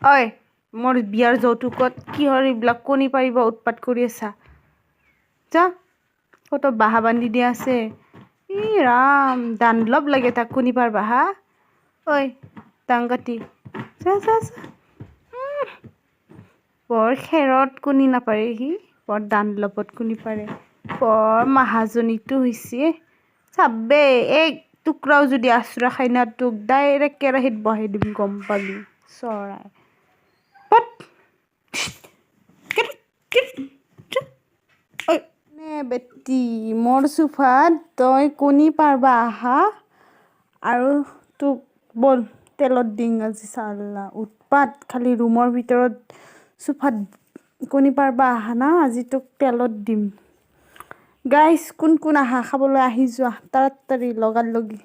ঐ মোৰ বিয়াৰ যৌতুকত কিহৰ এইবিলাক কণী পাৰিব উৎপাত কৰি আছা যা কত বাহা বান্ধি দিয়া আছে ই ৰাম দানলপ লাগে তাক কণী পাৰবা হা ঐ ডাংকাটি যা যা যা বৰ খেৰত কণী নাপাৰে সি বৰ দানলপত কণী পাৰে বৰ মাহাজনীটো হৈছে চাব্বে এই টুকুৰাও যদি আচৰা খাই না তোক ডাইৰেক্ট কেৰাহীত বহাই দিম গম পাবি চৰাই পত নে বেটি মোৰ চোফাত তই কণী পাৰবা আহা আৰু তোক বল তেলত দিং আজি চাল্লা উৎপাত খালি ৰুমৰ ভিতৰত চোফাত কণী পাৰবা আহা না আজি তোক তেলত দিম গাইজ কোন কোন আহা খাবলৈ আহি যোৱা তাড়াতাড়ি লগাৰ লগি